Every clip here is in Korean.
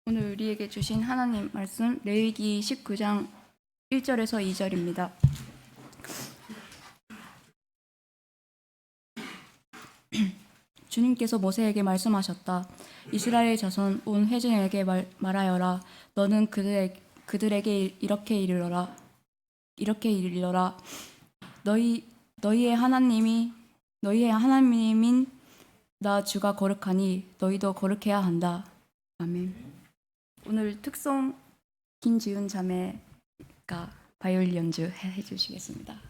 오늘 우리에게 주신 하나님 말씀 레위기 19장 1절에서 2절입니다. 주님께서 모세에게 말씀하셨다. 이스라엘 자손 온 회중에게 말하여라. 너는 그들에게 이렇게 이르러라. 너희의 하나님인 나 주가 거룩하니 너희도 거룩해야 한다. 아멘. 오늘 특송 김지훈 자매가 바이올린 연주 해주시겠습니다.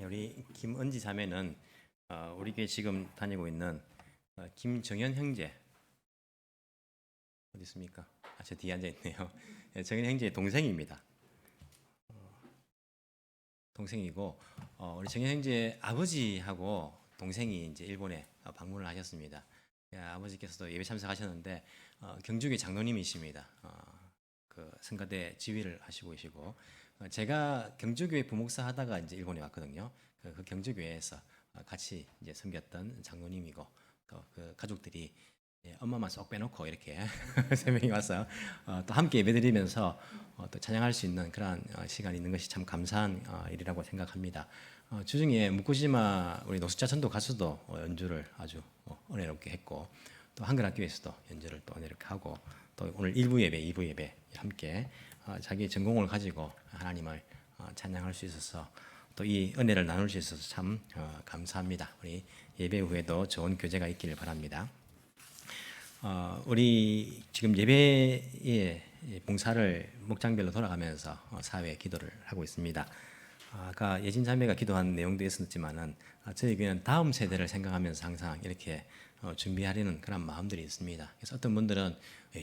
우리 김은지 자매는 우리 교회 지금 다니고 있는 김정현 형제 어디 있습니까? 저 뒤에 앉아 있네요. 정현 형제의 동생입니다. 동생이고 우리 정현 형제 아버지하고 동생이 이제 일본에 방문을 하셨습니다. 아버지께서도 예배 참석하셨는데 경주교 장로님이십니다. 그 성가대 지휘를 하시고 계시고 제가 경주교회 부목사 하다가 이제 일본에 왔거든요. 그 경주교회에서 같이 이제 섬겼던 장로님이고 또 그 가족들이 엄마만 쏙 빼놓고 이렇게 세 명이 와서 또 함께 예배드리면서 또 찬양할 수 있는 그런 시간이 있는 것이 참 감사한 일이라고 생각합니다. 주중에 무쿠시마 우리 노숙자 전도 가수도 연주를 아주 은혜롭게 했고 또 한글학교에서도 연주를 또 은혜롭게 하고 또 오늘 1부 예배, 2부 예배 함께 자기 전공을 가지고 하나님을 찬양할 수 있어서 또 이 은혜를 나눌 수 있어서 참 감사합니다. 우리 예배 후에도 좋은 교제가 있기를 바랍니다. 우리 지금 예배의 봉사를 목장별로 돌아가면서 사회 기도를 하고 있습니다. 아까 예진 자매가 기도한 내용도 있었지만은 저희 교회는 다음 세대를 생각하면서 항상 이렇게 준비하려는 그런 마음들이 있습니다. 그래서 어떤 분들은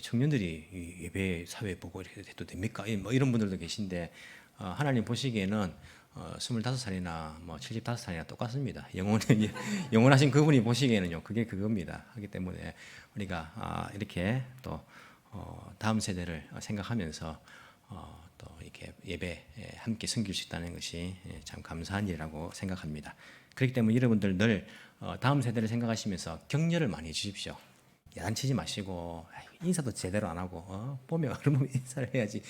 청년들이 예배 사회 보고 이렇게 해도 됩니까? 뭐 이런 분들도 계신데 하나님 보시기에는 25살이나 뭐 75살이나 똑같습니다. 영원하신 그분이 보시기에는요, 그게 그겁니다. 하기 때문에 우리가 이렇게 또 다음 세대를 생각하면서 또 이렇게 예배에 함께 섬길 수 있다는 것이 참 감사한 일이라고 생각합니다. 그렇기 때문에 여러분들 늘 다음 세대를 생각하시면서 격려를 많이 해주십시오. 야단치지 마시고 인사도 제대로 안 하고 보면 그러면 인사를 해야지.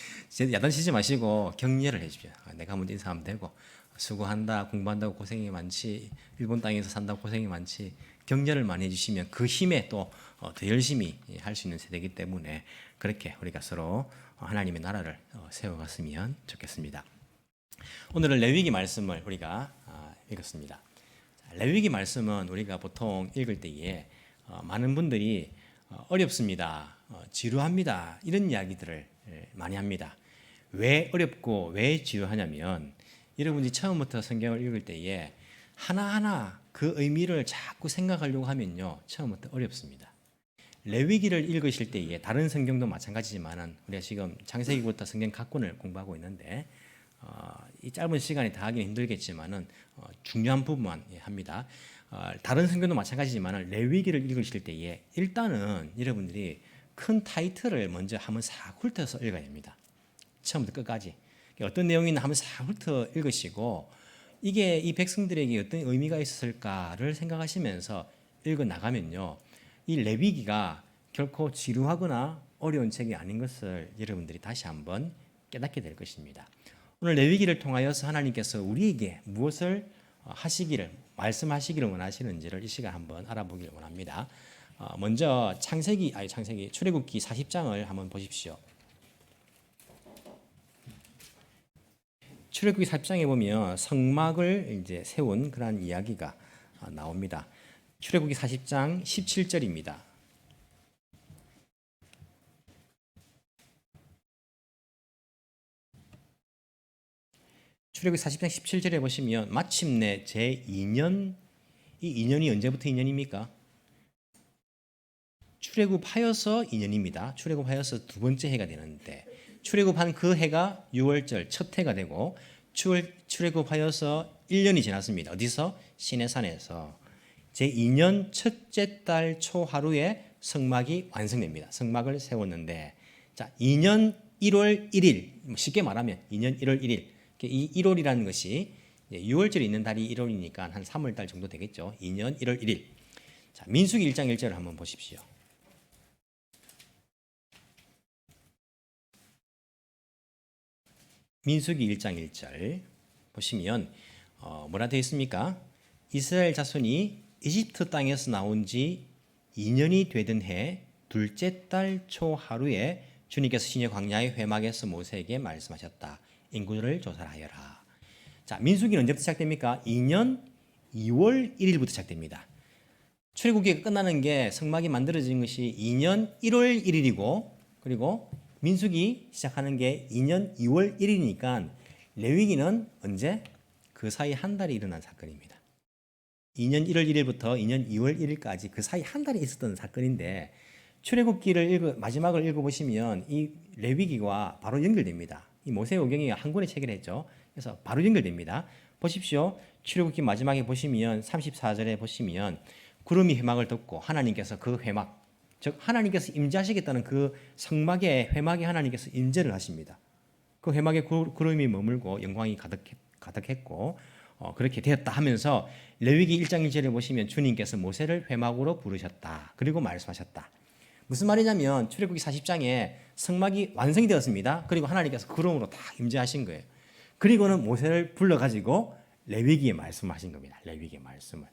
야단치지 마시고 격려를 해주십시오. 내가 먼저 인사하면 되고 수고한다, 공부한다고 고생이 많지, 일본 땅에서 산다고 고생이 많지. 격려를 많이 해주시면 그 힘에 또 더 열심히 할 수 있는 세대이기 때문에 그렇게 우리가 서로 하나님의 나라를 세워갔으면 좋겠습니다. 오늘은 레위기 말씀을 우리가 읽었습니다. 레위기 말씀은 우리가 보통 읽을 때에 많은 분들이 어렵습니다, 지루합니다 이런 이야기들을 많이 합니다. 왜 어렵고 왜 지루하냐면 여러분이 처음부터 성경을 읽을 때에 하나하나 그 의미를 자꾸 생각하려고 하면요 처음부터 어렵습니다. 레위기를 읽으실 때에 다른 성경도 마찬가지지만은 우리가 지금 창세기부터 성경 각권을 공부하고 있는데 이 짧은 시간에 다 하기는 힘들겠지만은 중요한 부분만 합니다. 다른 성경도 마찬가지지만 레위기를 읽으실 때에 일단은 여러분들이 큰 타이틀을 먼저 한번 싹 훑어서 읽어야 됩니다. 처음부터 끝까지 어떤 내용이 있나 한번 싹 훑어 읽으시고 이게 이 백성들에게 어떤 의미가 있었을까를 생각하시면서 읽어 나가면요 이 레위기가 결코 지루하거나 어려운 책이 아닌 것을 여러분들이 다시 한번 깨닫게 될 것입니다. 오늘 레위기를 통하여서 하나님께서 우리에게 무엇을 하시기를 말씀하시기를 원하시는지를 이 시간 한번 알아보기를 원합니다. 먼저 출애굽기 40장을 한번 보십시오. 출애굽기 40장에 보면 성막을 이제 세운 그런 이야기가 나옵니다. 출애굽기 40장 17절입니다. 출애굽기 40장 17절에 보시면 마침내 제2년, 이 2년이 언제부터 2년입니까? 출애굽하여서 2년입니다. 출애굽하여서 두 번째 해가 되는데 출애굽한 그 해가 6월절 첫 해가 되고 출애굽하여서 1년이 지났습니다. 어디서? 시내산에서 제2년 첫째 달 초하루에 성막이 완성됩니다. 성막을 세웠는데 자 2년 1월 1일 쉽게 말하면 2년 1월 1일 이 1월이라는 것이 6월절에 있는 달이 1월이니까 한 3월 달 정도 되겠죠. 2년 1월 1일. 자, 민수기 1장 1절을 한번 보십시오. 민수기 1장 1절 보시면 뭐라 되어 있습니까? 이스라엘 자손이 이집트 땅에서 나온 지 2년이 되던 해 둘째 달 초하루에 주님께서 신의 광야의 회막에서 모세에게 말씀하셨다. 인구를 조사하여라. 자, 민수기는 언제부터 시작됩니까? 2년 2월 1일부터 시작됩니다. 출애굽기가 끝나는 게 성막이 만들어진 것이 2년 1월 1일이고 그리고 민수기 시작하는 게 2년 2월 1일이니까 레위기는 언제? 그 사이 한 달이 일어난 사건입니다. 2년 1월 1일부터 2년 2월 1일까지 그 사이 한 달이 있었던 사건인데 출애굽기를 마지막을 읽어보시면 이 레위기와 바로 연결됩니다. 이 모세오경이 한 권의 책을 했죠. 그래서 바로 연결됩니다. 보십시오. 출애굽기 마지막에 보시면 34절에 보시면 구름이 회막을 덮고 하나님께서 그 회막, 즉 하나님께서 임재하시겠다는 그 성막의 회막에 하나님께서 임재를 하십니다. 그 회막에 구름이 머물고 영광이 가득했고 그렇게 되었다 하면서 레위기 1장 1절에 보시면 주님께서 모세를 회막으로 부르셨다. 그리고 말씀하셨다. 무슨 말이냐면 출애굽기 40장에 성막이 완성이 되었습니다. 그리고 하나님께서 구름으로 다 임재하신 거예요. 그리고는 모세를 불러가지고 레위기에 말씀하신 겁니다. 레위기의 말씀을.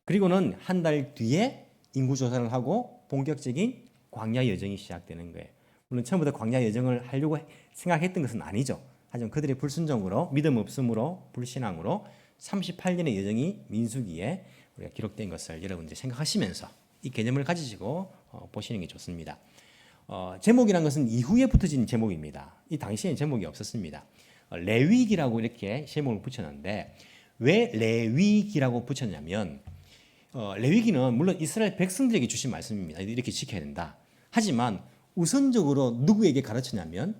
그리고는 한 달 뒤에 인구조사를 하고 본격적인 광야 여정이 시작되는 거예요. 물론 처음부터 광야 여정을 하려고 생각했던 것은 아니죠. 하지만 그들의 불순종으로 믿음 없음으로 불신앙으로 38년의 여정이 민수기에 우리가 기록된 것을 여러분들이 생각하시면서 이 개념을 가지시고 보시는 게 좋습니다. 제목이란 것은 이후에 붙어진 제목입니다. 이 당시에는 제목이 없었습니다. 레위기라고 이렇게 제목을 붙였는데 왜 레위기라고 붙였냐면 레위기는 물론 이스라엘 백성들에게 주신 말씀입니다. 이렇게 지켜야 된다. 하지만 우선적으로 누구에게 가르쳤냐면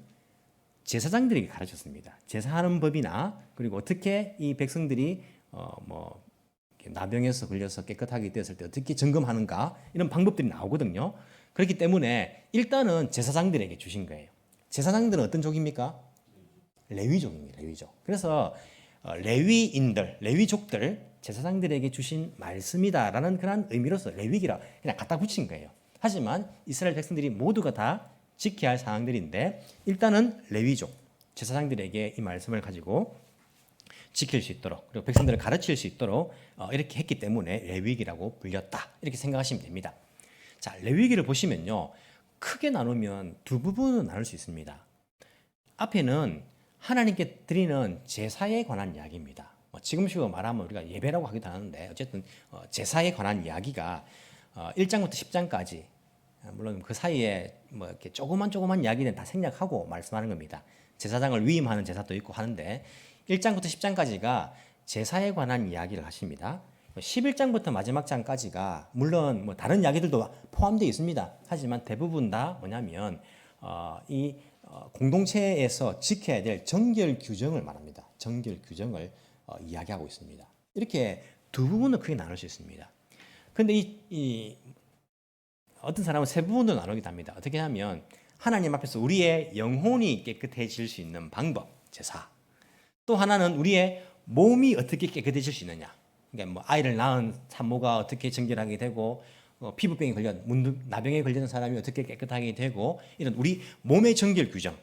제사장들에게 가르쳤습니다. 제사하는 법이나 그리고 어떻게 이 백성들이 나병에서 걸려서 깨끗하게 되었을 때 어떻게 점검하는가 이런 방법들이 나오거든요. 그렇기 때문에 일단은 제사장들에게 주신 거예요. 제사장들은 어떤 족입니까? 레위족입니다. 레위족. 그래서 레위인들, 레위족들, 제사장들에게 주신 말씀이다라는 그런 의미로서 레위기라 그냥 갖다 붙인 거예요. 하지만 이스라엘 백성들이 모두가 다 지켜야 할 사항들인데 일단은 레위족, 제사장들에게 이 말씀을 가지고 지킬 수 있도록 그리고 백성들을 가르칠 수 있도록 이렇게 했기 때문에 레위기라고 불렸다. 이렇게 생각하시면 됩니다. 자, 레위기를 보시면요. 크게 나누면 두 부분으로 나눌 수 있습니다. 앞에는 하나님께 드리는 제사에 관한 이야기입니다. 지금식으로 말하면 우리가 예배라고 하기도 하는데 어쨌든 제사에 관한 이야기가 1장부터 10장까지 물론 그 사이에 이렇게 조그만 이야기는 다 생략하고 말씀하는 겁니다. 제사장을 위임하는 제사도 있고 하는데 1장부터 10장까지가 제사에 관한 이야기를 하십니다. 11장부터 마지막 장까지가 물론 다른 이야기들도 포함되어 있습니다. 하지만 대부분 다 뭐냐면 이 공동체에서 지켜야 될 정결 규정을 말합니다. 정결 규정을 이야기하고 있습니다. 이렇게 두 부분을 크게 나눌 수 있습니다. 그런데 어떤 사람은 세 부분으로 나누기도 합니다. 어떻게 하면 하나님 앞에서 우리의 영혼이 깨끗해질 수 있는 방법, 제사. 또 하나는 우리의 몸이 어떻게 깨끗해질 수 있느냐. 그러니까 아이를 낳은 산모가 어떻게 정결하게 되고 피부병에 나병에 걸리는 사람이 어떻게 깨끗하게 되고 이런 우리 몸의 정결 규정,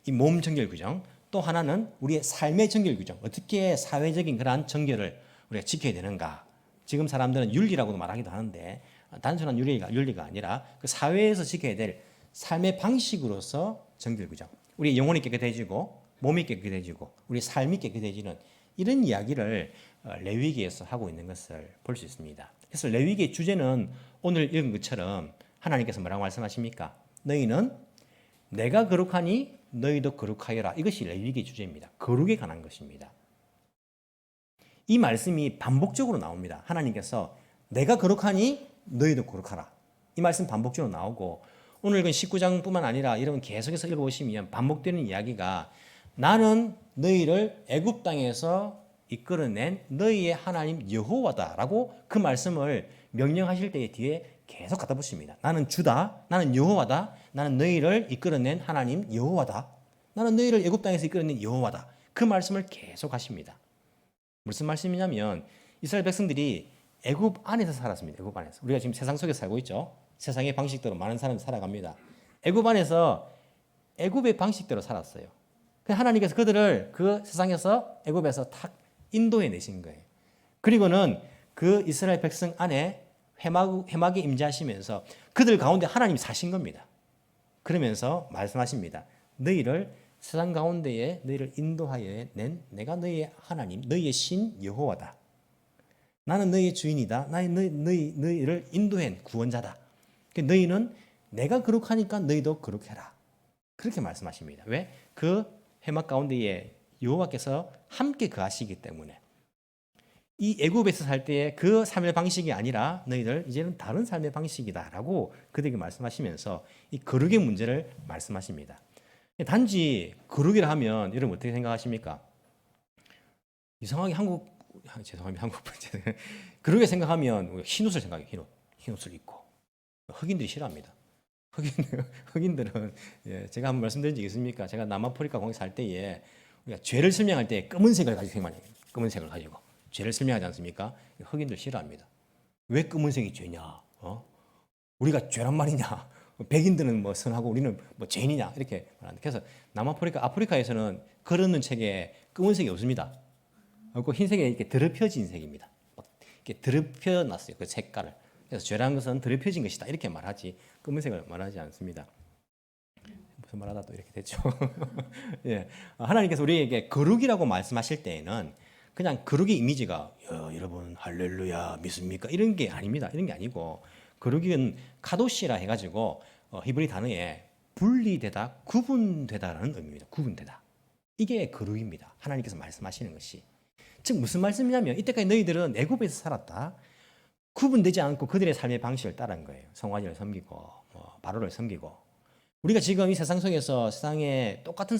이 몸 정결 규정. 또 하나는 우리의 삶의 정결 규정, 어떻게 사회적인 그러한 정결을 우리가 지켜야 되는가. 지금 사람들은 윤리라고도 말하기도 하는데 단순한 윤리가 아니라 그 사회에서 지켜야 될 삶의 방식으로서 정결 규정. 우리 영혼이 깨끗해지고 몸이 깨끗해지고 우리 삶이 깨끗해지는 이런 이야기를 레위기에서 하고 있는 것을 볼 수 있습니다. 그래서 레위기의 주제는 오늘 읽은 것처럼 하나님께서 뭐라고 말씀하십니까? 너희는 내가 거룩하니 너희도 거룩하여라. 이것이 레위기의 주제입니다. 거룩에 관한 것입니다. 이 말씀이 반복적으로 나옵니다. 하나님께서 내가 거룩하니 너희도 거룩하라. 이 말씀 반복적으로 나오고 오늘 읽은 19장뿐만 아니라 여러분 계속해서 읽어보시면 반복되는 이야기가 나는 너희를 애굽 땅에서 이끌어낸 너희의 하나님 여호와다라고 그 말씀을 명령하실 때에 뒤에 계속 갖다 붙입니다. 나는 주다. 나는 여호와다. 나는 너희를 이끌어낸 하나님 여호와다. 나는 너희를 애굽 땅에서 이끌어낸 여호와다. 그 말씀을 계속 하십니다. 무슨 말씀이냐면 이스라엘 백성들이 애굽 안에서 살았습니다. 애굽 안에서. 우리가 지금 세상 속에 살고 있죠. 세상의 방식대로 많은 사람이 살아갑니다. 애굽 안에서 애굽의 방식대로 살았어요. 하나님께서 그들을 그 세상에서 애굽에서 탁 인도해 내신 거예요. 그리고는 그 이스라엘 백성 안에 회막에 임재하시면서 그들 가운데 하나님이 사신 겁니다. 그러면서 말씀하십니다. 너희를 세상 가운데에 너희를 인도하여 낸 내가 너희의 하나님, 너희의 신 여호와다. 나는 너희의 주인이다. 나는 너희를 인도한 구원자다. 너희는 내가 거룩하니까 너희도 거룩해라. 그렇게 말씀하십니다. 왜? 그 회막 가운데에 여호와께서 함께 거하시기 때문에. 이 애굽에서 살 때의 그 삶의 방식이 아니라 너희들 이제는 다른 삶의 방식이다라고 그들에게 말씀하시면서 이 거룩의 문제를 말씀하십니다. 단지 거룩이라 하면 여러분 어떻게 생각하십니까? 이상하게 죄송합니다. 한국 분들 그렇게 생각하면 흰 옷을 생각해요. 흰 옷을 입고 흑인들이 싫어합니다. 흑인들은 제가 한번 말씀드린 적 있습니까? 제가 남아프리카 거기 살 때에 우리가 죄를 설명할 때 검은색을 가지고 많이 검은색을 가지고 죄를 설명하지 않습니까? 흑인들 싫어합니다. 왜 검은색이 죄냐? 우리가 죄란 말이냐? 백인들은 뭐 선하고 우리는 뭐 죄인이냐? 이렇게 말하는데 그래서 아프리카에서는 걸어놓는 책에 검은색이 없습니다. 없고 흰색에 이렇게 더럽혀진 색입니다. 이렇게 더럽혀놨어요. 그 색깔을. 그래서 죄라는 것은 더럽혀진 것이다. 이렇게 말하지 검은색을 말하지 않습니다. 무슨 말하다 또 이렇게 됐죠. 예. 하나님께서 우리에게 거룩이라고 말씀하실 때에는 그냥 거룩의 이미지가 여러분 할렐루야 믿습니까? 이런 게 아닙니다. 이런 게 아니고 거룩은 카도시라 해가지고 히브리 단어에 분리되다, 구분되다라는 의미입니다. 구분되다. 이게 거룩입니다. 하나님께서 말씀하시는 것이. 즉 무슨 말씀이냐면 이때까지 너희들은 애굽에서 살았다. 구분되지 않고 그들의 삶의 방식을 따른 거예요. 성화제를 섬기고 바로를 섬기고. 우리가 지금 이 세상 속에서 세상에 똑같은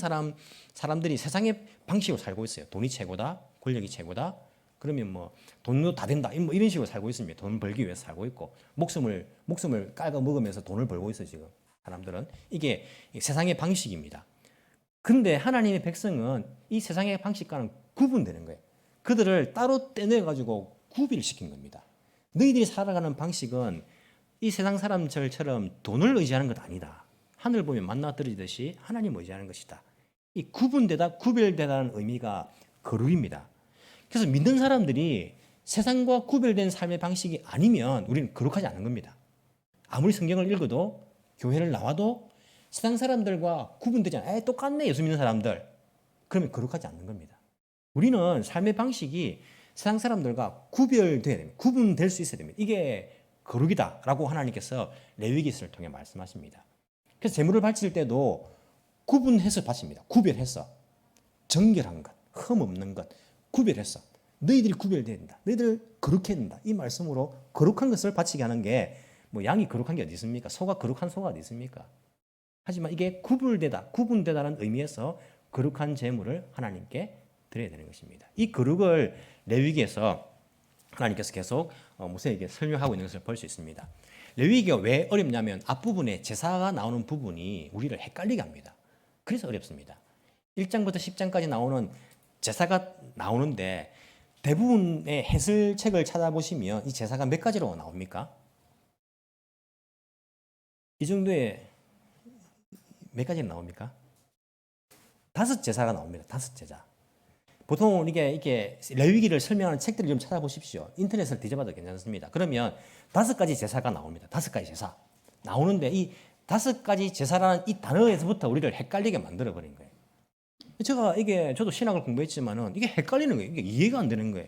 사람들이 세상의 방식으로 살고 있어요. 돈이 최고다, 권력이 최고다. 그러면 뭐 돈으로 다 된다. 뭐 이런 식으로 살고 있습니다. 돈 벌기 위해서 살고 있고 목숨을 깔고 먹으면서 돈을 벌고 있어요. 지금 사람들은 이게 세상의 방식입니다. 근데 하나님의 백성은 이 세상의 방식과는 구분되는 거예요. 그들을 따로 떼내 가지고 구비를 시킨 겁니다. 너희들이 살아가는 방식은 이 세상 사람들처럼 돈을 의지하는 것 아니다. 하늘 보면 만나 떨어지듯이 하나님 의지하는 것이다. 이 구분되다, 구별되다는 의미가 거룩입니다. 그래서 믿는 사람들이 세상과 구별된 삶의 방식이 아니면 우리는 거룩하지 않은 겁니다. 아무리 성경을 읽어도 교회를 나와도 세상 사람들과 구분되지 않아요. 똑같네 예수 믿는 사람들. 그러면 거룩하지 않는 겁니다. 우리는 삶의 방식이 세상 사람들과 구별돼야 됩니다. 구분될 수 있어야 됩니다. 이게 거룩이다라고 하나님께서 레위기서를 통해 말씀하십니다. 그래서 제물을 바칠 때도 구분해서 바칩니다. 구별해서 정결한 것, 흠 없는 것 구별해서 너희들이 구별돼야 된다. 너희들 거룩해야 된다. 이 말씀으로 거룩한 것을 바치게 하는 게 뭐 양이 거룩한 게 어디 있습니까? 소가 거룩한 소가 어디 있습니까? 하지만 이게 구분되다는 의미에서 거룩한 제물을 하나님께 드려야 되는 것입니다. 이 거룩을 레위기에서 하나님께서 계속 모세에게 설명하고 있는 것을 볼 수 있습니다. 레위기가 왜 어렵냐면 앞부분에 제사가 나오는 부분이 우리를 헷갈리게 합니다. 그래서 어렵습니다. 1장부터 10장까지 나오는 제사가 나오는데 대부분의 해설책을 찾아보시면 이 제사가 몇 가지로 나옵니까? 이 정도에 몇 가지로 나옵니까? 5제사가 나옵니다. 5제사. 보통 이게 레위기를 설명하는 책들을 좀 찾아보십시오. 인터넷을 뒤져봐도 괜찮습니다. 그러면 5가지 제사가 나옵니다. 5가지 제사 나오는데 이 5가지 제사라는 이 단어에서부터 우리를 헷갈리게 만들어 버린 거예요. 저도 신학을 공부했지만은 이게 헷갈리는 거예요. 이게 이해가 안 되는 거예요.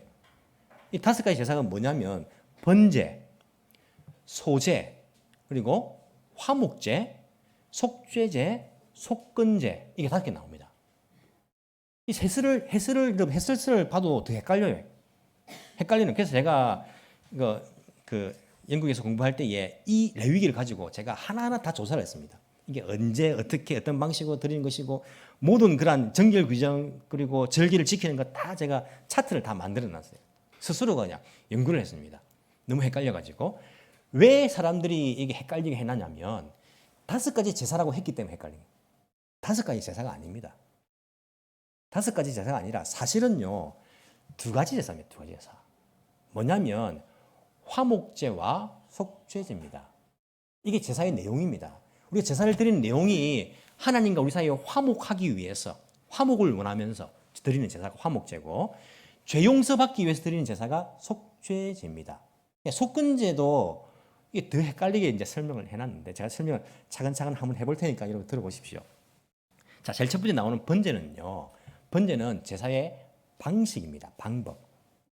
이 5가지 제사가 뭐냐면 번제, 소제, 그리고 화목제, 속죄제, 속건제 이게 5개 나옵니다. 이 해설을 봐도 더 헷갈려요. 그래서 제가 그 영국에서 공부할 때에 이 레위기를 가지고 제가 하나하나 다 조사를 했습니다. 이게 언제 어떻게 어떤 방식으로 드리는 것이고 모든 그런 정결 규정 그리고 절기를 지키는 것 다 제가 차트를 다 만들어 놨어요. 스스로 그냥 연구를 했습니다. 너무 헷갈려 가지고 왜 사람들이 이게 헷갈리게 해놨냐면 5가지 제사라고 했기 때문에 헷갈린 거예요. 5가지 제사가 아닙니다. 5가지 제사가 아니라 사실은요 2가지 제사입니다. 2가지 제사. 뭐냐면 화목제와 속죄제입니다. 이게 제사의 내용입니다. 우리가 제사를 드리는 내용이 하나님과 우리 사이에 화목하기 위해서 화목을 원하면서 드리는 제사가 화목제고 죄 용서받기 위해서 드리는 제사가 속죄제입니다. 속건제도 이게 더 헷갈리게 이제 설명을 해놨는데 제가 설명을 차근차근 한번 해볼 테니까 여러분 들어보십시오. 자, 제일 첫 번째 나오는 번제는요. 번제는 제사의 방식입니다. 방법.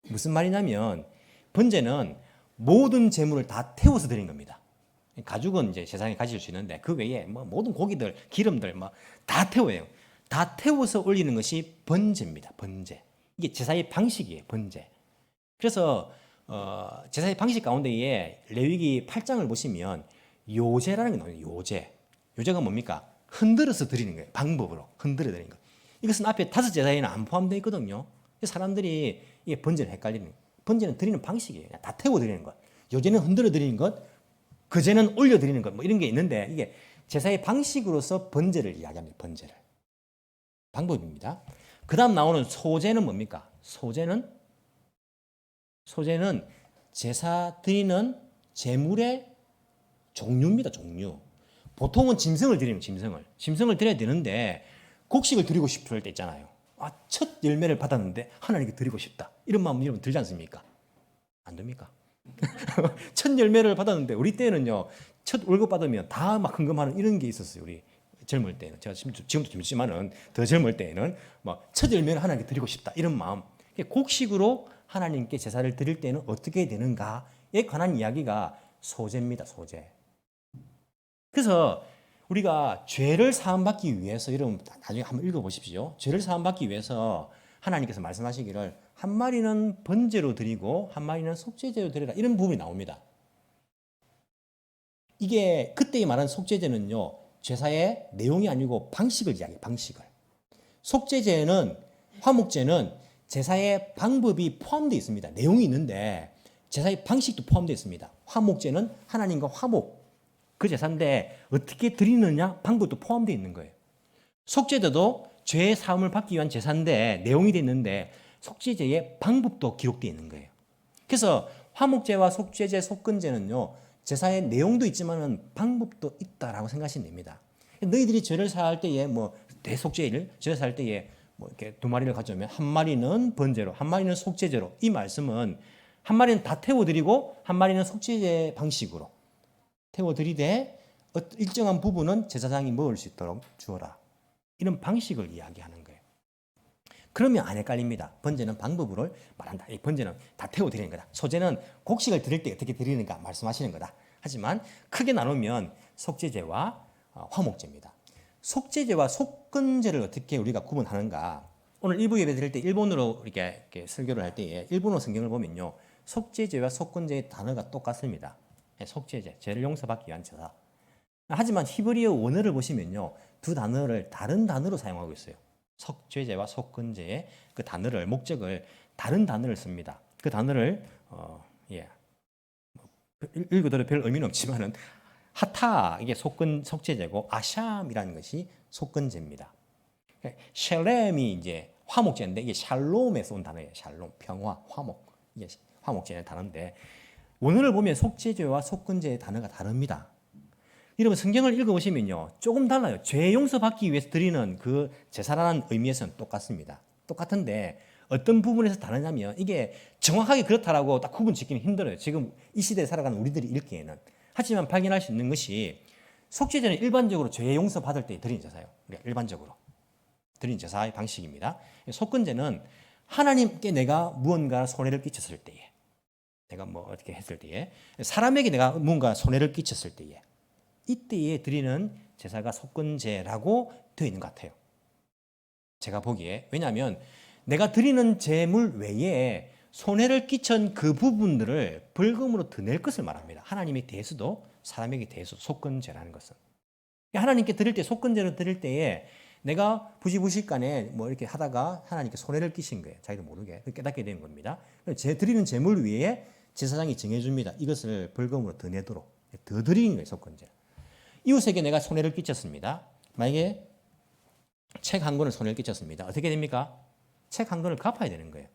무슨 말이냐면 번제는 모든 재물을 다 태워서 드린 겁니다. 가죽은 이제 세상에 가질 수 있는데 그 외에 뭐 모든 고기들, 기름들 뭐 다 태워요. 다 태워서 올리는 것이 번제입니다. 번제. 이게 제사의 방식이에요. 번제. 그래서 제사의 방식 가운데에 레위기 8장을 보시면 요제라는 게 나와요. 요제. 요제가 뭡니까? 흔들어서 드리는 거예요. 방법으로 흔들어 드리는 거. 이것은 앞에 5 제사에는 안 포함되어 있거든요. 사람들이 이게 번제를 헷갈리는 거예요. 번제는 드리는 방식이에요. 다 태워 드리는 것. 요제는 흔들어 드리는 것. 그제는 올려 드리는 것. 뭐 이런 게 있는데 이게 제사의 방식으로서 번제를 이야기합니다. 번제를. 방법입니다. 그다음 나오는 소제는 뭡니까? 소제는 제사 드리는 제물의 종류입니다. 종류. 보통은 짐승을 드리면 짐승을 드려야 되는데 곡식을 드리고 싶을 때 있잖아요. 아, 첫 열매를 받았는데 하나님께 드리고 싶다. 이런 마음 여러분 들지 않습니까? 안 됩니까? 첫 열매를 받았는데 우리 때는요. 첫 월급 받으면 다 막 헌금하는 이런 게 있었어요. 우리 젊을 때는. 제가 지금도 젊지만은 더 젊을 때에는 막 첫 열매를 하나님께 드리고 싶다. 이런 마음. 곡식으로 하나님께 제사를 드릴 때는 어떻게 되는가에 관한 이야기가 소제입니다. 소제. 그래서 우리가 죄를 사함받기 위해서 여러분 나중에 한번 읽어보십시오. 죄를 사함받기 위해서 하나님께서 말씀하시기를 한 마리는 번제로 드리고 한 마리는 속죄제로 드리라 이런 부분이 나옵니다. 이게 그때 말한 속죄제는요. 제사의 내용이 아니고 방식을 이야기해요. 방식을. 속죄제는 화목제는 제사의 방법이 포함되어 있습니다. 내용이 있는데 제사의 방식도 포함되어 있습니다. 화목제는 하나님과 화목 그 제사인데 어떻게 드리느냐 방법도 포함되어 있는 거예요. 속죄제도 죄의 사함을 받기 위한 제사인데 내용이 되어 있는데 속죄제의 방법도 기록되어 있는 거예요. 그래서 화목제와 속죄제, 속건제는요. 제사의 내용도 있지만은 방법도 있다라고 생각하시면 됩니다. 너희들이 죄를 사할 때에 뭐 대속죄를 죄를 사할 때에 뭐 이렇게 2마리를 가져오면 한 마리는 번제로, 한 마리는 속죄제로 이 말씀은 한 마리는 다 태워드리고 한 마리는 속죄제 방식으로 태워드리되 일정한 부분은 제사장이 먹을 수 있도록 주어라. 이런 방식을 이야기하는 거예요. 그러면 안 헷갈립니다. 번제는 방법을 말한다. 이 번제는 다 태워드리는 거다. 소제는 곡식을 드릴 때 어떻게 드리는가 말씀하시는 거다. 하지만 크게 나누면 속죄제와 화목제입니다. 속죄제와 속건제를 어떻게 우리가 구분하는가? 오늘 일부 예배 드릴 때 일본어로 이렇게 설교를 할 때에 일본어 성경을 보면요. 속죄제와 속건제의 단어가 똑같습니다. 속죄제, 죄를 용서받기 위한 제사. 하지만 히브리어 원어를 보시면요. 두 단어를 다른 단어로 사용하고 있어요. 속죄제와 속건제의 그 단어를 목적을 다른 단어를 씁니다. 그 단어를 읽어도 별 의미는 없지만은 하타 이게 속죄제고 아샴이라는 것이 속건제입니다. 샬렘이 이제 화목제인데 이게 샬롬에서 온 단어예요. 샬롬, 평화, 화목. 이게 화목제의 단어인데 원어를 보면 속죄제와 속건제의 단어가 다릅니다. 여러분 성경을 읽어보시면요. 조금 달라요. 죄 용서받기 위해서 드리는 그 제사라는 의미에서는 똑같습니다. 똑같은데 어떤 부분에서 다르냐면 이게 정확하게 그렇다라고 딱 구분 짓기는 힘들어요. 지금 이 시대에 살아가는 우리들이 읽기에는. 하지만 발견할 수 있는 것이 속죄제는 일반적으로 죄 용서 받을 때 드리는 제사예요. 일반적으로 드리는 제사의 방식입니다. 속건제는 하나님께 내가 무언가 손해를 끼쳤을 때에 내가 뭐 어떻게 했을 때에 사람에게 내가 무언가 손해를 끼쳤을 때에 이때에 드리는 제사가 속건제라고 되어 있는 것 같아요. 제가 보기에. 왜냐하면 내가 드리는 제물 외에 손해를 끼친 그 부분들을 벌금으로 더 낼 것을 말합니다. 하나님에 대해서도 사람에게 대해서도 속건제라는 것은. 하나님께 드릴 때 속건제를 드릴 때에 내가 부지부식간에 뭐 이렇게 하다가 하나님께 손해를 끼친 거예요. 자기도 모르게 깨닫게 되는 겁니다. 드리는 제물 위에 제사장이 정해줍니다. 이것을 벌금으로 더 내도록 더 드리는 거예요. 속건제. 이웃에게 내가 손해를 끼쳤습니다. 만약에 책 한 권을 손해를 끼쳤습니다. 어떻게 됩니까? 책 한 권을 갚아야 되는 거예요.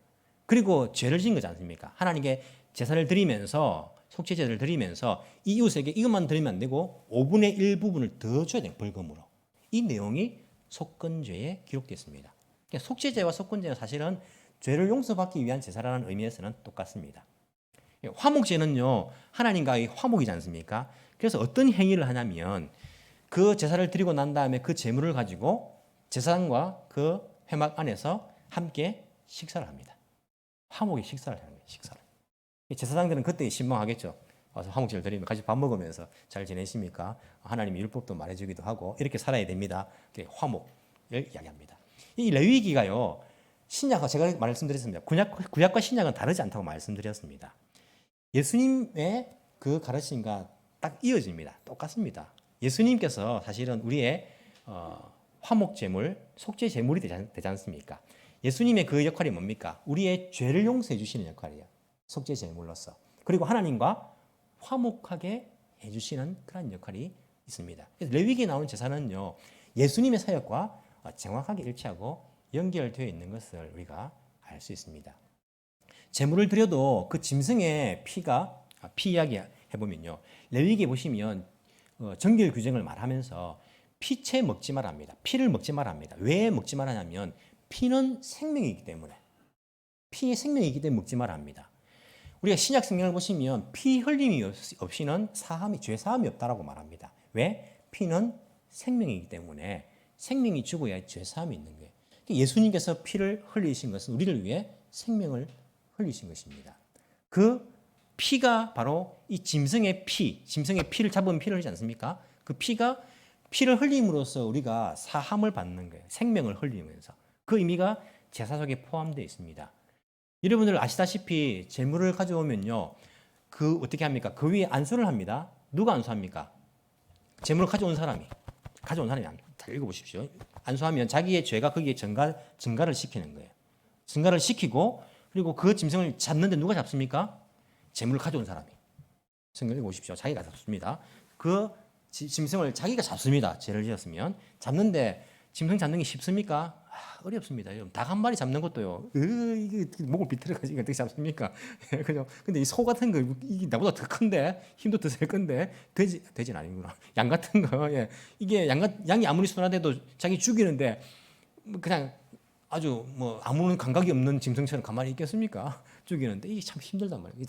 그리고 죄를 지은 거지 않습니까? 하나님께 제사를 드리면서 속죄제를 드리면서 이 이웃에게 이것만 드리면 안 되고 5분의 1 부분을 더 줘야 돼요. 벌금으로. 이 내용이 속건제에 기록되어 있습니다. 속죄제와 속건제는 사실은 죄를 용서받기 위한 제사라는 의미에서는 똑같습니다. 화목제는요, 하나님과의 화목이지 않습니까? 그래서 어떤 행위를 하냐면 그 제사를 드리고 난 다음에 그 제물을 가지고 제사장과 그 회막 안에서 함께 식사를 합니다. 화목의 식사를 하는 거예요. 식사를. 제사장들은 그때 신망하겠죠. 와서 화목제를 드리면 같이 밥 먹으면서 잘 지내십니까? 하나님의 율법도 말해주기도 하고 이렇게 살아야 됩니다. 화목을 이야기합니다. 이 레위기가요, 신약과 제가 말씀드렸습니다. 구약과 신약은 다르지 않다고 말씀드렸습니다. 예수님의 그 가르침과 딱 이어집니다. 똑같습니다. 예수님께서 사실은 우리의 화목제물, 속죄제물이 되지 않습니까? 예수님의 그 역할이 뭡니까? 우리의 죄를 용서해 주시는 역할이에요. 속죄제물로서. 그리고 하나님과 화목하게 해주시는 그런 역할이 있습니다. 그래서 레위기에 나오는 제사는요, 예수님의 사역과 정확하게 일치하고 연결되어 있는 것을 우리가 알 수 있습니다. 제물을 드려도 그 짐승의 피 이야기 해보면요, 레위기에 보시면 정결 규정을 말하면서 피채 먹지 말합니다. 피를 먹지 말합니다. 왜 먹지 말하냐면 피는 생명이기 때문에, 피의 생명이기 때문에 먹지 말합니다. 우리가 신약 성경을 보시면 피 흘림이 없이는 죄 사함이 없다라고 말합니다. 왜? 피는 생명이기 때문에 생명이 죽어야 죄 사함이 있는 거예요. 예수님께서 피를 흘리신 것은 우리를 위해 생명을 흘리신 것입니다. 그 피가 바로 이 짐승의 피를 잡은 피를 흘리지 않습니까? 그 피를 흘림으로써 우리가 사함을 받는 거예요. 생명을 흘리면서. 그 의미가 제사 속에 포함되어 있습니다. 여러분들 아시다시피 제물을 가져오면요, 그 어떻게 합니까? 그 위에 안수를 합니다. 누가 안수합니까? 제물을 가져온 사람이 잘 읽어보십시오. 안수하면 자기의 죄가 거기에 증가를 시키는 거예요. 증가를 시키고, 그리고 그 짐승을 잡는데 누가 잡습니까? 제물을 가져온 사람이. 성경 읽어보십시오. 자기가 잡습니다. 그 짐승을 자기가 잡습니다. 죄를 지었으면. 잡는데 짐승 잡는 게 쉽습니까? 어렵습니다. 닭 한 마리 잡는 것도요, 이게 목을 비틀어가지고 어떻게 잡습니까? 그죠? 근데 이 소 같은 거, 이게 나보다 더 큰데, 힘도 더 셀 건데, 돼지는 아니구나. 양 같은 거, 예. 이게 양이 아무리 순하대도 자기 죽이는데, 그냥 아주 아무런 감각이 없는 짐승처럼 가만히 있겠습니까? 죽이는데, 이게 참 힘들단 말이에요.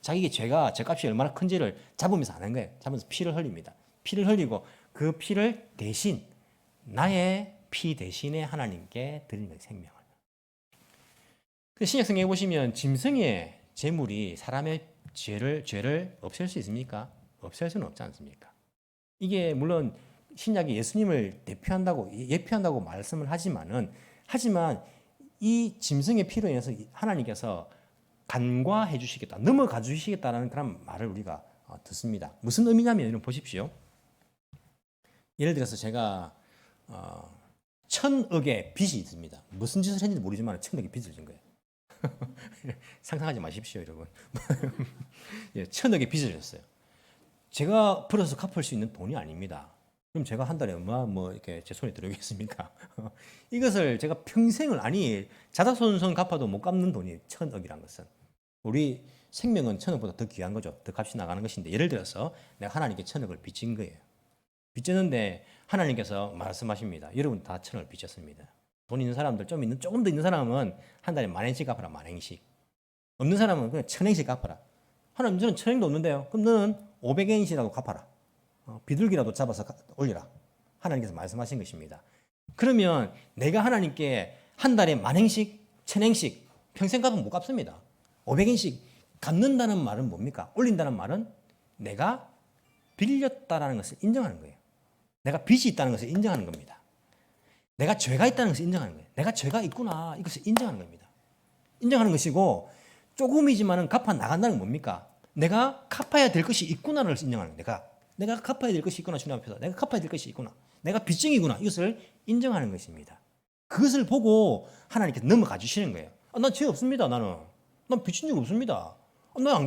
자기의 죄가 죄값이 얼마나 큰지를 잡으면서 아는 거예요. 잡으면서 피를 흘립니다. 피를 흘리고, 그 피를 대신, 나의 피 대신에 하나님께 드리는 거예요, 생명을. 신약 성경에 보시면 짐승의 제물이 사람의 죄를 없앨 수 있습니까? 없앨 수는 없지 않습니까? 이게 물론 신약이 예수님을 예표한다고 말씀을 하지만 이 짐승의 피로 인해서 하나님께서 간과해 주시겠다, 넘어가 주시겠다라는 그런 말을 우리가 듣습니다. 무슨 의미냐면 여러분 보십시오. 예를 들어서 제가 1000억의 빚이 있습니다. 무슨 짓을 했는지 모르지만 1000억의 빚을 진 거예요. 상상하지 마십시오, 여러분. 예, 1000억의 빚을 졌어요. 제가 벌어서 갚을 수 있는 돈이 아닙니다. 그럼 제가 한 달에 얼마 이렇게 제 손에 들어오겠습니까? 이것을 제가 평생을 자다손손 갚아도 못 갚는 돈이에요. 1000억이란 것은. 우리 생명은 1000억보다 더 귀한 거죠. 더 값이 나가는 것인데, 예를 들어서 내가 하나님께 1000억을 빚진 거예요. 빚졌는데 하나님께서 말씀하십니다. 여러분 다 1000억을 빚졌습니다. 돈 있는 사람들, 조금 더 있는 사람은 한 달에 10,000원씩 갚아라, 10,000원씩. 없는 사람은 그냥 1,000원씩 갚아라. 하나님, 저는 1,000원도 없는데요. 그럼 너는 500원씩이라도 갚아라. 비둘기라도 잡아서 올려라. 하나님께서 말씀하신 것입니다. 그러면 내가 하나님께 한 달에 10,000원씩, 1,000원씩 평생 갚으면 못 갚습니다. 500원씩 갚는다는 말은 뭡니까? 올린다는 말은 내가 빌렸다라는 것을 인정하는 거예요. 내가 빚이 있다는 것을 인정하는 겁니다. 내가 죄가 있다는 것을 인정하는 거예요. 내가 죄가 있구나, 이것을 인정하는 겁니다. 인정하는 것이고, 조금이지만은 갚아 나간다는 건 뭡니까? 내가 갚아야 될 것이 있구나를 인정하는 거예요. 내가 갚아야 될 것이 있구나, 주님 앞에서 내가 갚아야 될 것이 있구나, 내가 빚쟁이구나, 이것을 인정하는 것입니다. 그것을 보고 하나님께서 넘어가 주시는 거예요. 난 죄 없습니다. 난 빚진 적 없습니다.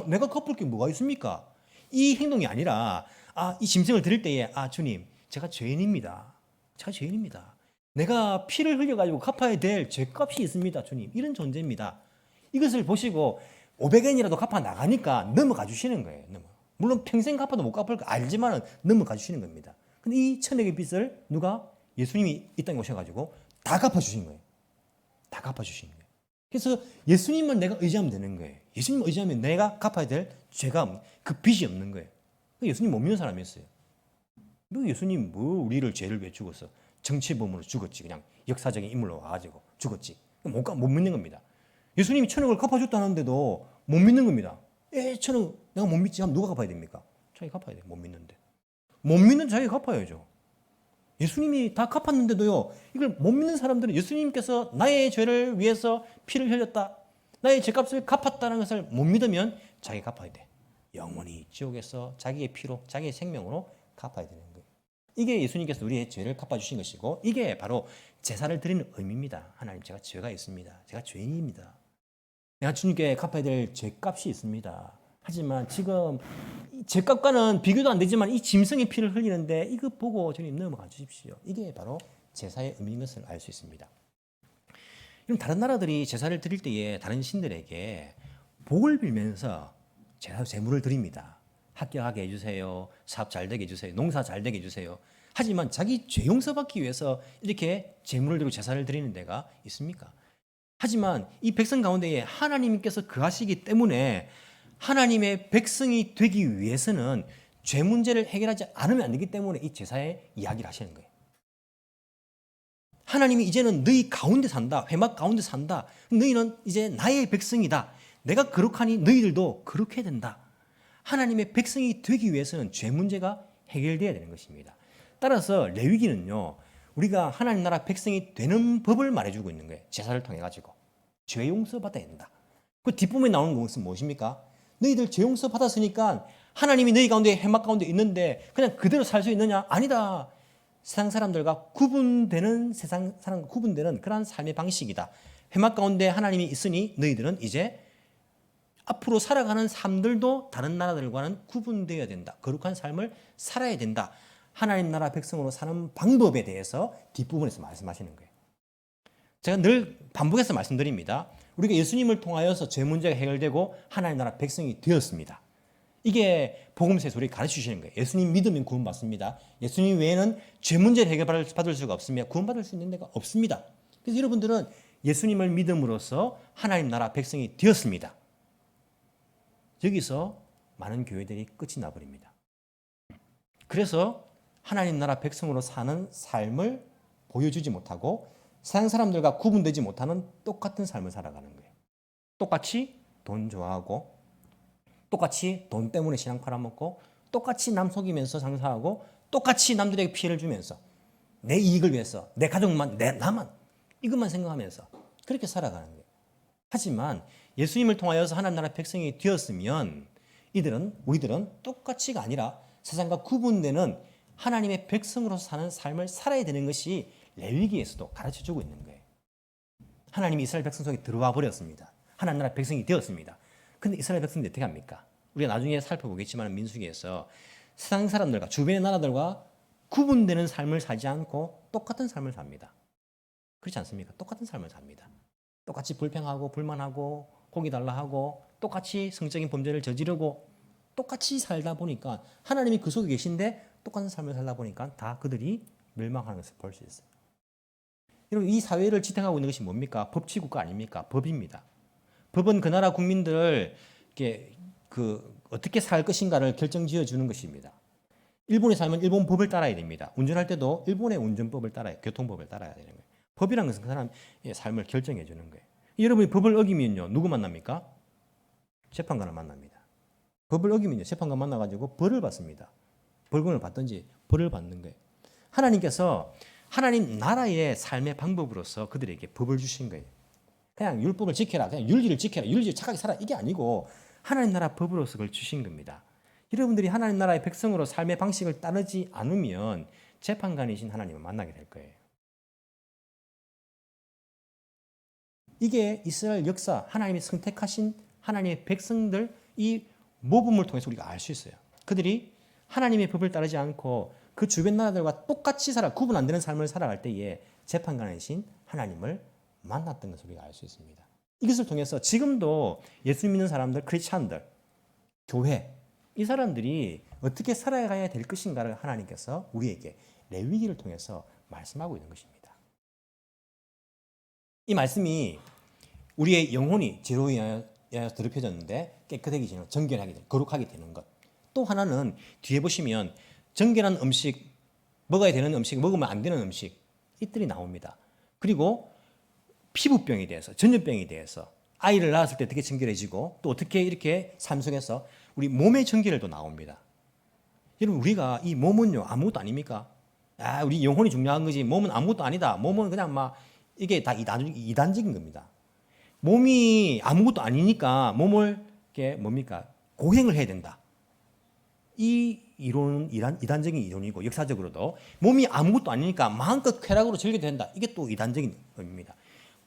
내가 갚을 게 뭐가 있습니까? 이 행동이 아니라, 이 짐승을 드릴 때에, 주님, 제가 죄인입니다. 내가 피를 흘려가지고 갚아야 될 죄값이 있습니다, 주님. 이런 존재입니다. 이것을 보시고 500원이라도 갚아 나가니까 넘어가 주시는 거예요. 물론 평생 갚아도 못 갚을 거 알지만 넘어가 주시는 겁니다. 근데 이 1,000억의 빚을 누가? 예수님이 이 땅에 오셔가지고 다 갚아주신 거예요. 다 갚아주신 거예요. 그래서 예수님만 내가 의지하면 되는 거예요. 예수님만 의지하면 내가 갚아야 될 죄가 그 빚이 없는 거예요. 예수님 못 믿는 사람이었어요. 뭐 예수님 뭐 우리를 죄를 왜 죽었어? 정치범으로 죽었지. 그냥 역사적인 인물로 와가지고 죽었지. 못 믿는 겁니다. 예수님이 천억을 갚아줬다는데도 못 믿는 겁니다. 천억 내가 못 믿지 하면 누가 갚아야 됩니까? 자기 갚아야 돼요. 못 믿는데. 못 믿는 자기 갚아야죠. 예수님이 다 갚았는데도요. 이걸 못 믿는 사람들은 예수님께서 나의 죄를 위해서 피를 흘렸다. 나의 죄값을 갚았다는 것을 못 믿으면 자기 갚아야 돼. 영원히 지옥에서 자기의 피로 자기의 생명으로 갚아야 되는 거예요. 이게 예수님께서 우리의 죄를 갚아주신 것이고 이게 바로 제사를 드리는 의미입니다. 하나님 제가 죄가 있습니다. 제가 죄인입니다. 내가 주님께 갚아야 될 죄값이 있습니다. 하지만 지금 죄값과는 비교도 안 되지만 이 짐승의 피를 흘리는데 이거 보고 주님 넘어가 주십시오. 이게 바로 제사의 의미인 것을 알 수 있습니다. 그럼 다른 나라들이 제사를 드릴 때에 다른 신들에게 복을 빌면서 제물을 드립니다. 합격하게 해주세요. 사업 잘 되게 해주세요. 농사 잘 되게 해주세요. 하지만 자기 죄 용서받기 위해서 이렇게 제물을 드리고 제사를 드리는 데가 있습니까? 하지만 이 백성 가운데에 하나님께서 거하시기 때문에 하나님의 백성이 되기 위해서는 죄 문제를 해결하지 않으면 안 되기 때문에 이 제사의 이야기를 하시는 거예요. 하나님이 이제는 너희 가운데 산다. 회막 가운데 산다. 너희는 이제 나의 백성이다. 내가 거룩하니 너희들도 거룩해야 된다. 하나님의 백성이 되기 위해서는 죄 문제가 해결돼야 되는 것입니다. 따라서 레위기는요. 우리가 하나님 나라 백성이 되는 법을 말해주고 있는 거예요. 제사를 통해 가지고. 죄 용서 받아야 된다. 그 뒷부분에 나오는 것은 무엇입니까? 너희들 죄 용서 받았으니까 하나님이 너희 가운데 회막 가운데 있는데 그냥 그대로 살 수 있느냐? 아니다. 세상 사람들과 구분되는 세상 사람과 구분되는 그러한 삶의 방식이다. 회막 가운데 하나님이 있으니 너희들은 이제 앞으로 살아가는 삶들도 다른 나라들과는 구분되어야 된다. 거룩한 삶을 살아야 된다. 하나님 나라 백성으로 사는 방법에 대해서 뒷부분에서 말씀하시는 거예요. 제가 늘 반복해서 말씀드립니다. 우리가 예수님을 통하여서 죄 문제가 해결되고 하나님 나라 백성이 되었습니다. 이게 복음서에서 우리가 가르치시는 거예요. 예수님 믿으면 구원받습니다. 예수님 외에는 죄 문제를 해결받을 수가 없으며 구원받을 수 있는 데가 없습니다. 그래서 여러분들은 예수님을 믿음으로써 하나님 나라 백성이 되었습니다. 여기서 많은 교회들이 끝이 나버립니다. 그래서 하나님 나라 백성으로 사는 삶을 보여주지 못하고 세상 사람들과 구분되지 못하는 똑같은 삶을 살아가는 거예요. 똑같이 돈 좋아하고 똑같이 돈 때문에 신앙 팔아먹고 똑같이 남 속이면서 장사하고 똑같이 남들에게 피해를 주면서 내 이익을 위해서 내 가족만 나만 이것만 생각하면서 그렇게 살아가는 거예요. 하지만 예수님을 통하여서 하나님 나라 백성이 되었으면 우리들은 똑같이가 아니라 세상과 구분되는 하나님의 백성으로서 사는 삶을 살아야 되는 것이 레위기에서도 가르쳐주고 있는 거예요. 하나님이 이스라엘 백성 속에 들어와 버렸습니다. 하나님 나라 백성이 되었습니다. 근데 이스라엘 백성들이 어떻게 합니까? 우리가 나중에 살펴보겠지만 민수기에서 세상 사람들과 주변의 나라들과 구분되는 삶을 살지 않고 똑같은 삶을 삽니다. 그렇지 않습니까? 똑같은 삶을 삽니다. 똑같이 불평하고 불만하고 고기 달라 하고 똑같이 성적인 범죄를 저지르고 똑같이 살다 보니까 하나님이 그 속에 계신데 똑같은 삶을 살다 보니까 다 그들이 멸망하는 것을 볼 수 있어요. 여러분 이 사회를 지탱하고 있는 것이 뭡니까? 법치국가 아닙니까? 법입니다. 법은 그 나라 국민들을 어떻게 살 것인가를 결정지어 주는 것입니다. 일본에 살면 일본 법을 따라야 됩니다. 운전할 때도 일본의 운전법을 따라야 교통법을 따라야 되는 거예요. 법이란 것은 그 사람의 삶을 결정해 주는 거예요. 여러분이 법을 어기면요 누구 만납니까? 재판관을 만납니다. 법을 어기면요 재판관 만나가지고 벌을 받습니다. 벌금을 받든지 벌을 받는 거예요. 하나님께서 하나님 나라의 삶의 방법으로서 그들에게 법을 주신 거예요. 그냥 율법을 지켜라, 그냥 윤리를 지켜라, 윤리를 착하게 살아 이게 아니고 하나님 나라 법으로서 그걸 주신 겁니다. 여러분들이 하나님 나라의 백성으로 삶의 방식을 따르지 않으면 재판관이신 하나님을 만나게 될 거예요. 이게 이스라엘 역사, 하나님이 선택하신 하나님의 백성들 이 모범을 통해서 우리가 알 수 있어요. 그들이 하나님의 법을 따르지 않고 그 주변 나라들과 똑같이 구분 안 되는 삶을 살아갈 때에 재판관이신 하나님을 만났던 것을 우리가 알 수 있습니다. 이것을 통해서 지금도 예수 믿는 사람들, 크리스찬들, 교회 이 사람들이 어떻게 살아가야 될 것인가를 하나님께서 우리에게 레위기를 통해서 말씀하고 있는 것입니다. 이 말씀이 우리의 영혼이 죄로 인하여 더럽혀졌는데 깨끗하게 되는, 정결하게 되는, 거룩하게 되는 것. 또 하나는 뒤에 보시면 정결한 음식, 먹어야 되는 음식, 먹으면 안 되는 음식, 이들이 나옵니다. 그리고 피부병에 대해서, 전염병에 대해서, 아이를 낳았을 때 어떻게 정결해지고 또 어떻게 이렇게 삶 속에서 우리 몸의 정결도 나옵니다. 여러분, 우리가 이 몸은요 아무것도 아닙니까? 우리 영혼이 중요한 거지 몸은 아무것도 아니다. 몸은 그냥 막 이게 다 이단적인 겁니다. 몸이 아무것도 아니니까 몸을 이렇게 뭡니까? 고행을 해야 된다. 이 이론은 이단적인 이론이고, 역사적으로도 몸이 아무것도 아니니까 마음껏 쾌락으로 즐겨도 된다. 이게 또 이단적인 의미입니다.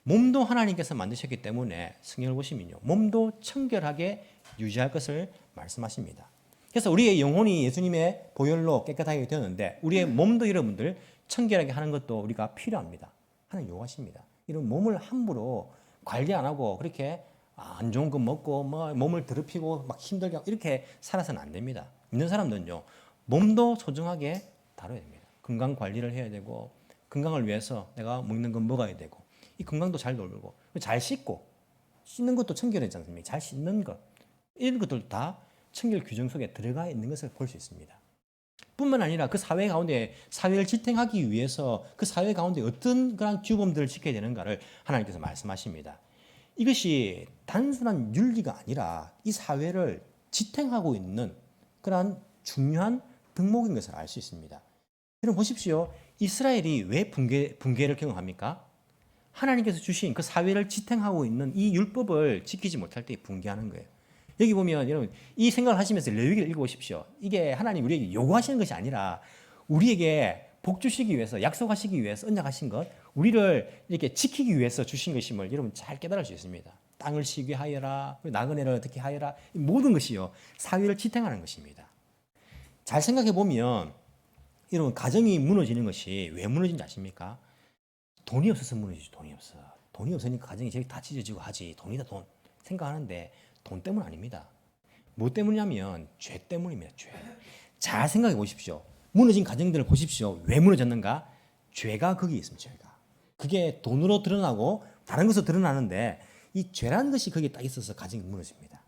몸도 하나님께서 만드셨기 때문에 성경을 보시면요, 몸도 청결하게 유지할 것을 말씀하십니다. 그래서 우리의 영혼이 예수님의 보혈로 깨끗하게 되었는데 우리의 몸도 여러분들 청결하게 하는 것도 우리가 필요합니다. 하나님 요구하십니다. 이런 몸을 함부로 관리 안 하고 그렇게 안 좋은 거 먹고 뭐 몸을 더럽히고 막 힘들게 하고 이렇게 살아서는 안 됩니다. 믿는 사람들은요, 몸도 소중하게 다뤄야 됩니다. 건강 관리를 해야 되고, 건강을 위해서 내가 먹는 건 먹어야 되고, 이 건강도 잘 돌보고, 잘 씻고, 씻는 것도 청결했지 않습니까? 잘 씻는 것, 이런 것들 다 청결 규정 속에 들어가 있는 것을 볼 수 있습니다. 뿐만 아니라 그 사회 가운데 사회를 지탱하기 위해서 그 사회 가운데 어떤 그런 규범들을 지켜야 되는가를 하나님께서 말씀하십니다. 이것이 단순한 윤리가 아니라 이 사회를 지탱하고 있는 그러한 중요한 덕목인 것을 알 수 있습니다. 여러분 보십시오. 이스라엘이 왜 붕괴를 경험합니까? 하나님께서 주신 그 사회를 지탱하고 있는 이 율법을 지키지 못할 때 붕괴하는 거예요. 여기 보면 여러분 이 생각을 하시면서 레위기를 읽어보십시오. 이게 하나님 우리에게 요구하시는 것이 아니라 우리에게 복 주시기 위해서, 약속하시기 위해서 언약하신 것, 우리를 이렇게 지키기 위해서 주신 것임을 여러분 잘 깨달을 수 있습니다. 땅을 쉬게 하여라, 나그네를 어떻게 하여라, 모든 것이요 사회를 지탱하는 것입니다. 잘 생각해 보면 여러분 가정이 무너지는 것이 왜 무너진지 아십니까? 돈이 없어서 무너지죠. 돈이 없어. 돈이 없으니까 가정이 저기 다 찢어지고 하지. 돈이다 돈 생각하는데 돈 때문 아닙니다. 뭐 때문이냐면 죄 때문입니다. 죄. 잘 생각해 보십시오. 무너진 가정들을 보십시오. 왜 무너졌는가? 죄가 거기 있습니다. 죄가. 그게 돈으로 드러나고 다른 것으로 드러나는데 이 죄라는 것이 거기에 딱 있어서 가정이 무너집니다.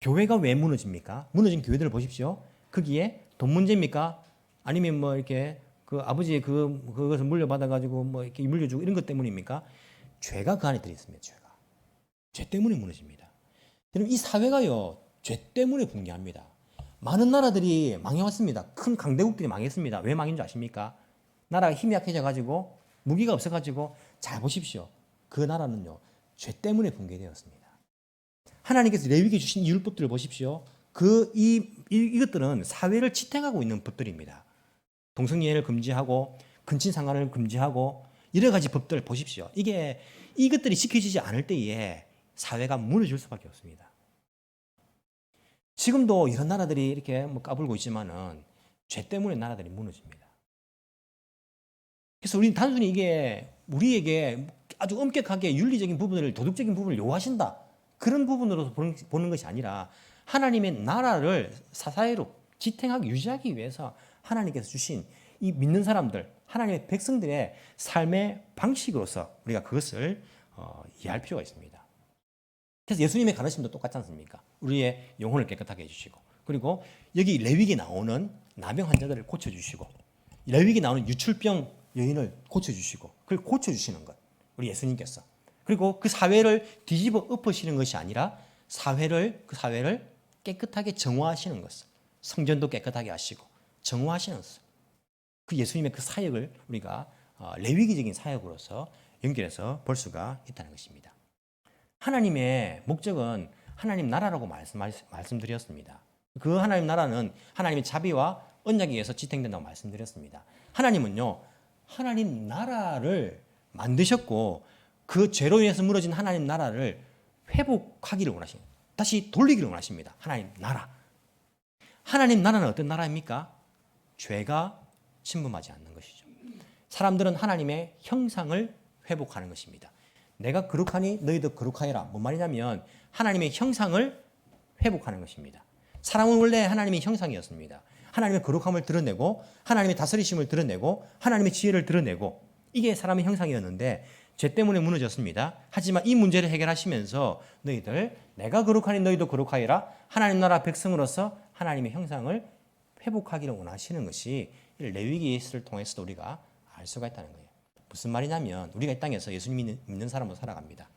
교회가 왜 무너집니까? 무너진 교회들을 보십시오. 거기에 돈 문제입니까? 아니면 뭐 이렇게 그 아버지의 그것을 물려받아가지고 뭐 이렇게 물려주고 이런 것 때문입니까? 죄가 그 안에 들어있습니다. 죄가. 죄 때문에 무너집니다. 여러분 이 사회가요 죄 때문에 붕괴합니다. 많은 나라들이 망해왔습니다. 큰 강대국들이 망했습니다. 왜 망인 줄 아십니까? 나라가 힘이 약해져가지고 무기가 없어가지고 잘 보십시오. 그 나라는요 죄 때문에 붕괴되었습니다. 하나님께서 레위기에 주신 이 율법들을 보십시오. 이것들은 사회를 지탱하고 있는 법들입니다. 동성애를 금지하고 근친상간을 금지하고 여러 가지 법들을 보십시오. 이것들이 지켜지지 않을 때에 사회가 무너질 수밖에 없습니다. 지금도 이런 나라들이 이렇게 뭐 까불고 있지만은 죄 때문에 나라들이 무너집니다. 그래서 우리는 단순히 이게 우리에게 아주 엄격하게 윤리적인 부분을, 도덕적인 부분을 요구하신다, 그런 부분으로 보는 것이 아니라 하나님의 나라를 사사회로 지탱하기, 유지하기 위해서 하나님께서 주신 이 믿는 사람들, 하나님의 백성들의 삶의 방식으로서 우리가 그것을 이해할 필요가 있습니다. 그래서 예수님의 가르침도 똑같지 않습니까? 우리의 영혼을 깨끗하게 해주시고, 그리고 여기 레위기에 나오는 나병 환자들을 고쳐주시고, 레위기에 나오는 유출병 여인을 고쳐주시고, 그걸 고쳐주시는 것, 우리 예수님께서. 그리고 그 사회를 뒤집어 엎으시는 것이 아니라 그 사회를 깨끗하게 정화하시는 것을, 성전도 깨끗하게 하시고 정화하시는 것을, 그 예수님의 그 사역을 우리가 레위기적인 사역으로서 연결해서 볼 수가 있다는 것입니다. 하나님의 목적은 하나님 나라라고 말씀드렸습니다. 그 하나님 나라는 하나님의 자비와 언약에 의해서 지탱된다고 말씀드렸습니다. 하나님은요, 하나님 나라를 만드셨고 그 죄로 인해서 무너진 하나님 나라를 회복하기를 원하십니다. 다시 돌리기를 원하십니다. 하나님 나라. 하나님 나라는 어떤 나라입니까? 죄가 침범하지 않는 것이죠. 사람들은 하나님의 형상을 회복하는 것입니다. 내가 거룩하니 너희도 거룩하여라. 뭔 말이냐면 하나님의 형상을 회복하는 것입니다. 사람은 원래 하나님의 형상이었습니다. 하나님의 거룩함을 드러내고 하나님의 다스리심을 드러내고 하나님의 지혜를 드러내고 이게 사람의 형상이었는데 죄 때문에 무너졌습니다. 하지만 이 문제를 해결하시면서 너희들 내가 거룩하니 너희도 거룩하여라. 하나님 나라 백성으로서 하나님의 형상을 회복하기를 원하시는 것이 레위기를 통해서도 우리가 알 수가 있다는 거예요. 무슨 말이냐면 우리가 이 땅에서 예수님 믿는 사람으로 살아갑니다.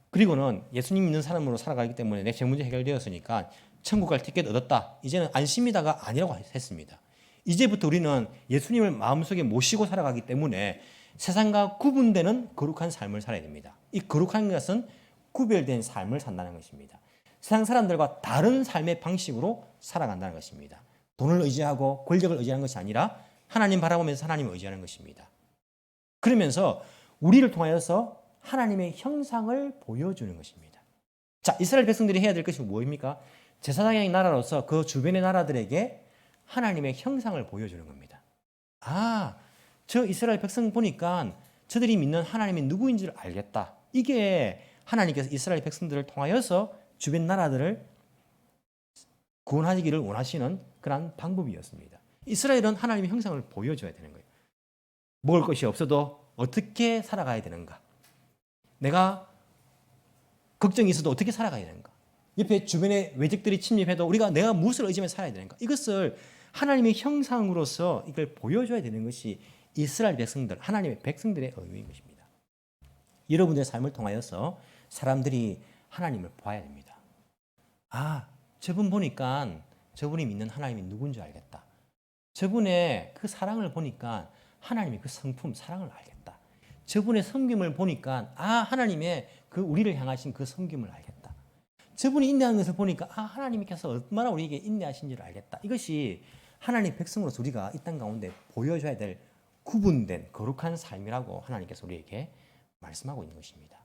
그리고는 예수님 믿는 사람으로 살아가기 때문에 내 죄 문제 해결되었으니까 천국 갈 티켓 얻었다. 이제는 안심이다가 아니라고 했습니다. 이제부터 우리는 예수님을 마음속에 모시고 살아가기 때문에 세상과 구분되는 거룩한 삶을 살아야 됩니다. 이 거룩한 것은 구별된 삶을 산다는 것입니다. 세상 사람들과 다른 삶의 방식으로 살아간다는 것입니다. 돈을 의지하고 권력을 의지하는 것이 아니라 하나님 바라보면서 하나님을 의지하는 것입니다. 그러면서 우리를 통하여서 하나님의 형상을 보여주는 것입니다. 자, 이스라엘 백성들이 해야 될 것이 무엇입니까? 제사장의 나라로서 그 주변의 나라들에게 하나님의 형상을 보여주는 겁니다. 아, 저 이스라엘 백성 보니까 저들이 믿는 하나님이 누구인 줄 알겠다. 이게 하나님께서 이스라엘 백성들을 통하여서 주변 나라들을 구원하기를 원하시는 그런 방법이었습니다. 이스라엘은 하나님의 형상을 보여줘야 되는 거예요. 먹을 것이 없어도 어떻게 살아가야 되는가? 내가 걱정이 있어도 어떻게 살아가야 되는가? 옆에 주변에 외적들이 침입해도 내가 무엇을 의지하며 살아야 되는가? 이것을 하나님의 형상으로서 이걸 보여줘야 되는 것이 이스라엘 백성들, 하나님의 백성들의 의무인 것입니다. 여러분들의 삶을 통하여서 사람들이 하나님을 봐야 됩니다. 아, 저분 보니까 저분이 믿는 하나님이 누군지 알겠다. 저분의 그 사랑을 보니까 하나님의 그 성품, 사랑을 알겠다. 저분의 섬김을 보니까 하나님의 그 우리를 향하신 그 섬김을 알겠다. 저분이 인내하는 것을 보니까 하나님께서 얼마나 우리에게 인내하신지를 알겠다. 이것이 하나님 백성으로서 우리가 이 땅 가운데 보여줘야 될 구분된 거룩한 삶이라고 하나님께서 우리에게 말씀하고 있는 것입니다.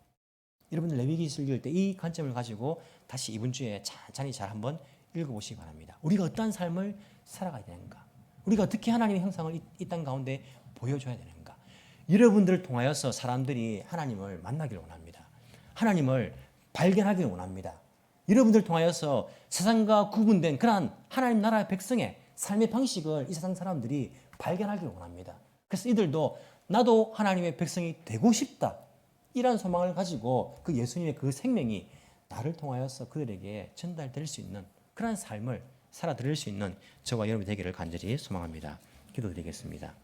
여러분들 레위기를 읽을 때 이 관점을 가지고 다시 이번 주에 찬찬히 잘 한번 읽어보시기 바랍니다. 우리가 어떠한 삶을 살아가야 되는가? 우리가 어떻게 하나님의 형상을 이 땅 가운데 보여줘야 되는가? 여러분들을 통하여서 사람들이 하나님을 만나기를 원합니다. 하나님을 발견하기를 원합니다. 여러분들을 통하여서 세상과 구분된 그러한 하나님 나라의 백성의 삶의 방식을 이 세상 사람들이 발견하기를 원합니다. 그래서 이들도 나도 하나님의 백성이 되고 싶다. 이런 소망을 가지고 그 예수님의 그 생명이 나를 통하여서 그들에게 전달될 수 있는 그런 삶을 살아드릴 수 있는 저와 여러분이 되기를 간절히 소망합니다. 기도드리겠습니다.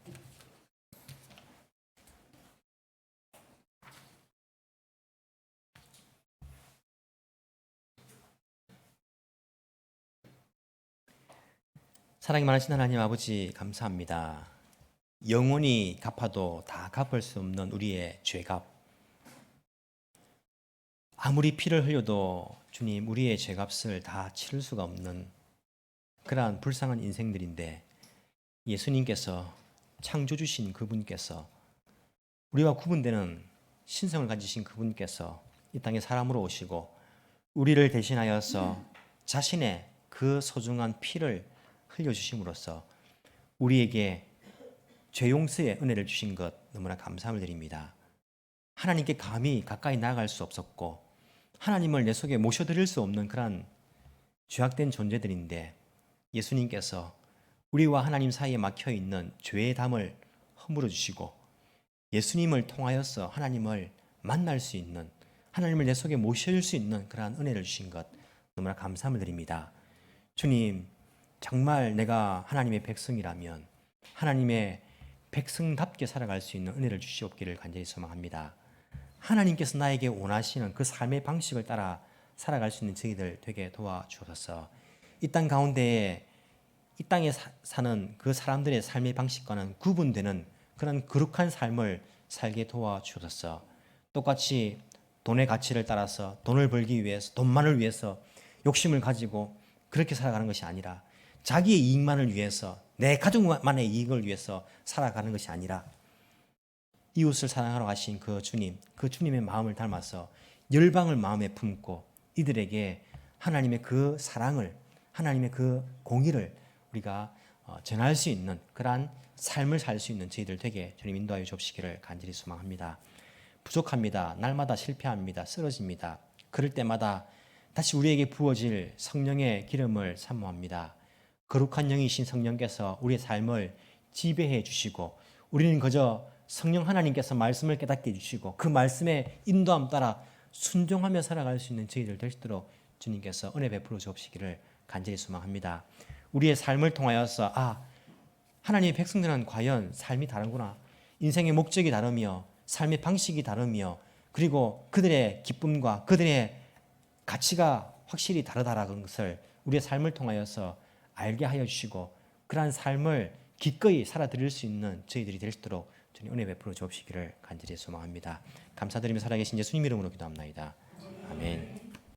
사랑이 많으신 하나님 아버지 감사합니다. 영원히 갚아도 다 갚을 수 없는 우리의 죄값, 아무리 피를 흘려도 주님 우리의 죄값을 다 치를 수가 없는 그러한 불쌍한 인생들인데 예수님께서 창조주신 그분께서 우리와 구분되는 신성을 가지신 그분께서 이 땅에 사람으로 오시고 우리를 대신하여서 자신의 그 소중한 피를 흘려주심으로써 우리에게 죄 용서의 은혜를 주신 것 너무나 감사함을 드립니다. 하나님께 감히 가까이 나아갈 수 없었고 하나님을 내 속에 모셔드릴 수 없는 그런 죄악된 존재들인데 예수님께서 우리와 하나님 사이에 막혀있는 죄의 담을 허물어 주시고 예수님을 통하여서 하나님을 만날 수 있는 하나님을 내 속에 모실 수 있는 그러한 은혜를 주신 것 너무나 감사함을 드립니다. 주님, 정말 내가 하나님의 백성이라면 하나님의 백성답게 살아갈 수 있는 은혜를 주시옵기를 간절히 소망합니다. 하나님께서 나에게 원하시는 그 삶의 방식을 따라 살아갈 수 있는 저희들 되게 도와주옵소서. 이 땅 가운데 이 땅에 사는 그 사람들의 삶의 방식과는 구분되는 그런 거룩한 삶을 살게 도와주옵소서. 똑같이 돈의 가치를 따라서 돈을 벌기 위해서 돈만을 위해서 욕심을 가지고 그렇게 살아가는 것이 아니라 자기의 이익만을 위해서 내 가족만의 이익을 위해서 살아가는 것이 아니라 이웃을 사랑하러 가신 그 주님, 그 주님의 마음을 닮아서 열방을 마음에 품고 이들에게 하나님의 그 사랑을, 하나님의 그 공의를 우리가 전할 수 있는 그러한 삶을 살 수 있는 저희들 되게 주님 인도하여 주옵시기를 간절히 소망합니다. 부족합니다. 날마다 실패합니다. 쓰러집니다. 그럴 때마다 다시 우리에게 부어질 성령의 기름을 사모합니다. 거룩한 영이신 성령께서 우리의 삶을 지배해 주시고 우리는 그저 성령 하나님께서 말씀을 깨닫게 해주시고 그 말씀의 인도함 따라 순종하며 살아갈 수 있는 저희들 될 수 있도록 주님께서 은혜 베풀어 주옵시기를 간절히 소망합니다. 우리의 삶을 통하여서 하나님의 백성들은 과연 삶이 다르구나. 인생의 목적이 다르며 삶의 방식이 다르며 그리고 그들의 기쁨과 그들의 가치가 확실히 다르다라는 것을 우리의 삶을 통하여서 알게 하여 주시고 그러한 삶을 기꺼이 살아드릴 수 있는 저희들이 될 수 있도록 주님 은혜 베풀어 주옵시기를 간절히 소망합니다. 감사드리며 살아계신 예수님 이름으로 기도합나이다. 아멘.